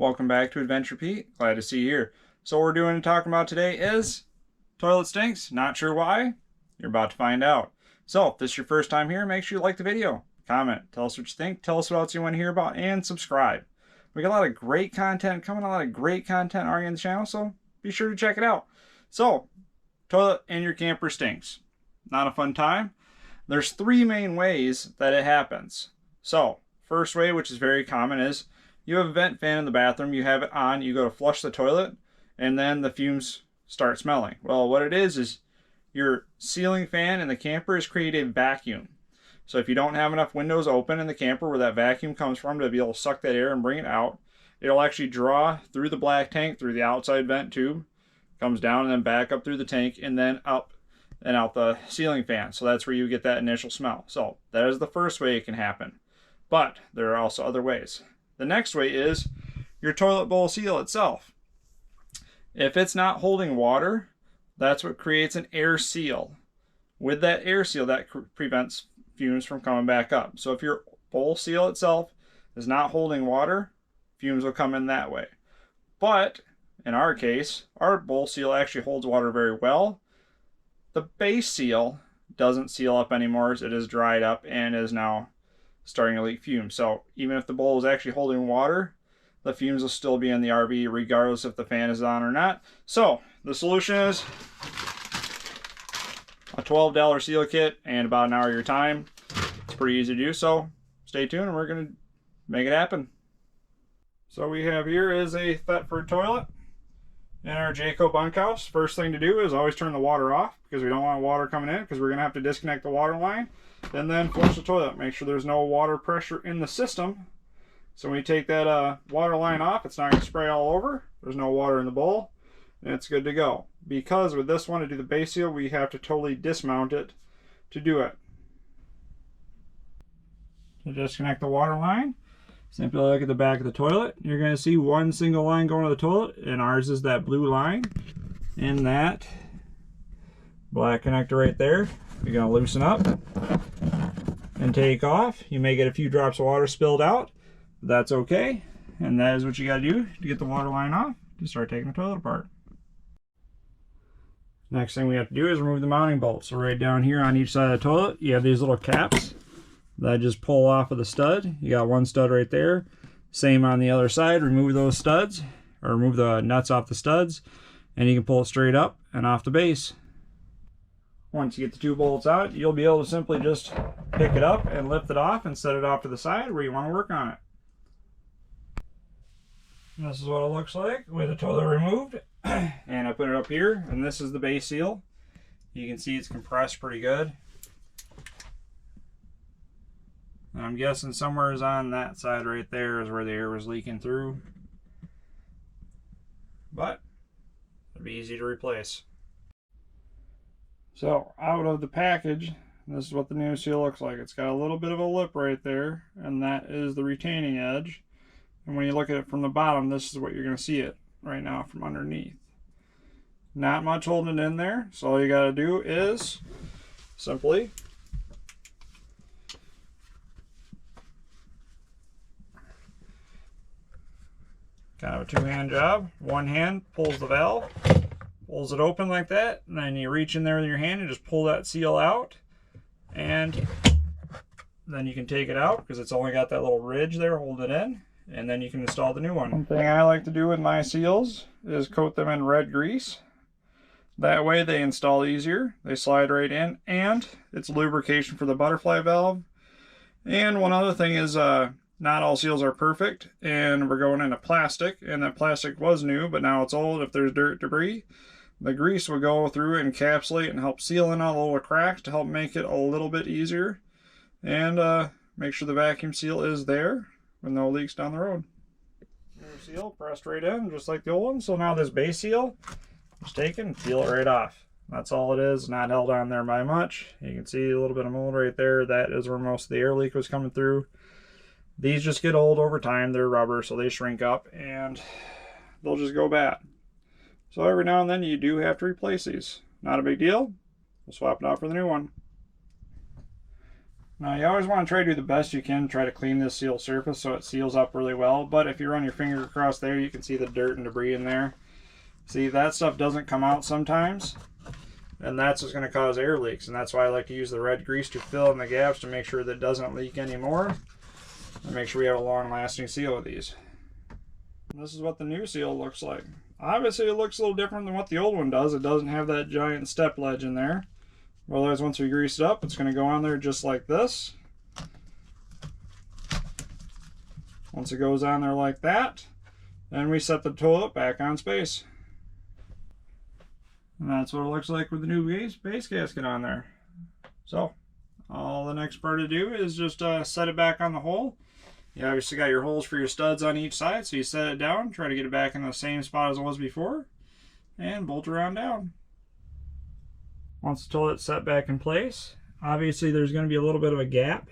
welcome back to Adventure Pete. Glad to see you here. So what we're doing and talking about today is toilet stinks. Not sure why? You're about to find out. So if this is your first time here, make sure you like the video, comment, tell us what you think, tell us what else you want to hear about, and subscribe. We got a lot of great content coming, a lot of great content already on the channel, so be sure to check it out. So, toilet in your camper stinks. Not a fun time. There's three main ways that it happens. So, first way, which is very common, is you have a vent fan in the bathroom, you have it on, you go to flush the toilet, and then the fumes start smelling. Well, what it is your ceiling fan in the camper is creating a vacuum. So if you don't have enough windows open in the camper where that vacuum comes from to be able to suck that air and bring it out, it'll actually draw through the black tank, through the outside vent tube, comes down and then back up through the tank, and then up and out the ceiling fan. So that's where you get that initial smell. So that is the first way it can happen. But there are also other ways. The next way is your toilet bowl seal itself. If it's not holding water, that's what creates an air seal. With that air seal, that prevents fumes from coming back up. So if your bowl seal itself is not holding water, fumes will come in that way. But in our case, our bowl seal actually holds water very well. The base seal doesn't seal up anymore. It is dried up and is now starting to leak fumes. So even if the bowl is actually holding water, the fumes will still be in the RV regardless if the fan is on or not. So the solution is a $12 seal kit and about an hour of your time. It's pretty easy to do, so stay tuned and we're going to make it happen. So we have here is a Thetford toilet in our Jayco bunkhouse. First thing to do is always turn the water off because we don't want water coming in, because we're going to have to disconnect the water line and then flush the toilet. Make sure there's no water pressure in the system. So when you take that water line off, it's not going to spray all over. There's no water in the bowl and it's good to go. Because with this one, to do the base seal, we have to totally dismount it to do it. To disconnect the water line, simply look at the back of the toilet. You're going to see one single line going to the toilet, and ours is that blue line. And that black connector right there, you're going to loosen up and take off. You may get a few drops of water spilled out, but that's okay. And that is what you got to do to get the water line off to start taking the toilet apart. Next thing we have to do is remove the mounting bolts. So right down here on each side of the toilet, you have these little caps that just pull off of the stud. You got one stud right there. Same on the other side. Remove those studs, or remove the nuts off the studs, and you can pull it straight up and off the base. Once you get the two bolts out, you'll be able to simply just pick it up and lift it off and set it off to the side where you want to work on it. And this is what it looks like with the toilet removed. And I put it up here, and this is the base seal. You can see it's compressed pretty good. And I'm guessing somewhere is on that side right there is where the air was leaking through. But it'll be easy to replace. So out of the package, this is what the new seal looks like. It's got a little bit of a lip right there, and that is the retaining edge. And when you look at it from the bottom, this is what you're going to see it right now from underneath. Not much holding it in there, so all you got to do is simply kind of a two-hand job. One hand pulls the valve, pulls it open like that, and then you reach in there with your hand and just pull that seal out, and then you can take it out because it's only got that little ridge there holding it in, and then you can install the new one. One thing I like to do with my seals is coat them in red grease. That way they install easier, they slide right in, and it's lubrication for the butterfly valve. And one other thing is not all seals are perfect, and we're going into plastic, and that plastic was new, but now it's old. If there's dirt, debris, the grease will go through and encapsulate and help seal in all the little cracks to help make it a little bit easier, and make sure the vacuum seal is there with no leaks down the road. New seal pressed right in, just like the old one. So now this base seal, just take it and peel it right off. That's all it is, not held on there by much. You can see a little bit of mold right there. That is where most of the air leak was coming through. These just get old over time. They're rubber, so they shrink up and they'll just go bad. So every now and then you do have to replace these. Not a big deal. We'll swap it out for the new one. Now you always want to try to do the best you can, try to clean this seal surface so it seals up really well, but if you run your finger across there, you can see the dirt and debris in there. See, that stuff doesn't come out sometimes, and that's what's going to cause air leaks, and that's why I like to use the red grease to fill in the gaps to make sure that it doesn't leak anymore, and make sure we have a long-lasting seal with these. And this is what the new seal looks like. Obviously it looks a little different than what the old one does. It doesn't have that giant step ledge in there. Otherwise, once we grease it up, it's going to go on there just like this. Once it goes on there like that, then we set the toilet back on space. And that's what it looks like with the new base gasket on there. So, all the next part to do is just set it back on the hole. You obviously got your holes for your studs on each side, so you set it down, try to get it back in the same spot as it was before, and bolt around down. Once the toilet's set back in place, obviously there's going to be a little bit of a gap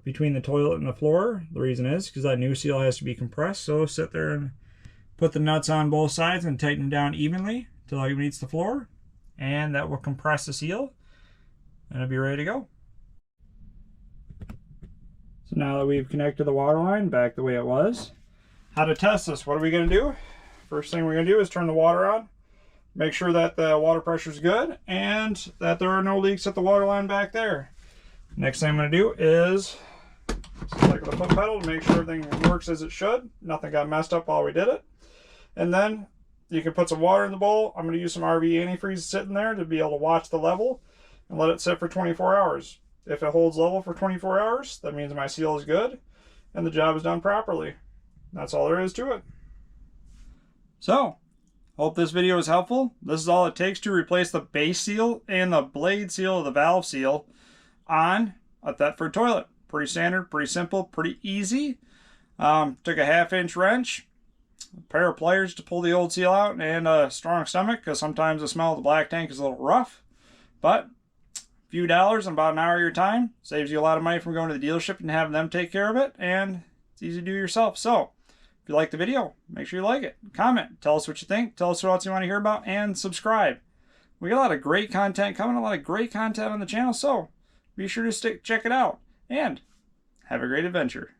between the toilet and the floor. The reason is because that new seal has to be compressed, so sit there and put the nuts on both sides and tighten them down evenly until it meets the floor, and that will compress the seal, and it'll be ready to go. So now that we've connected the water line back the way it was, how to test this? What are we going to do? First thing we're going to do is turn the water on. Make sure that the water pressure is good and that there are no leaks at the water line back there. Next thing I'm going to do is select the foot pedal to make sure everything works as it should. Nothing got messed up while we did it. And then you can put some water in the bowl. I'm going to use some RV antifreeze sitting there to be able to watch the level and let it sit for 24 hours. If it holds level for 24 hours, that means my seal is good and the job is done properly. That's all there is to it. So, hope this video was helpful. This is all it takes to replace the base seal and the blade seal of the valve seal on a Thetford toilet. Pretty standard, pretty simple, pretty easy. Took a 1/2-inch wrench, a pair of pliers to pull the old seal out, and a strong stomach because sometimes the smell of the black tank is a little rough. But a few dollars and about an hour of your time saves you a lot of money from going to the dealership and having them take care of it, and it's easy to do yourself. So, if you like the video, make sure you like it, comment, tell us what you think, tell us what else you want to hear about, and subscribe. We got a lot of great content coming, a lot of great content on the channel, so be sure to check it out, and have a great adventure.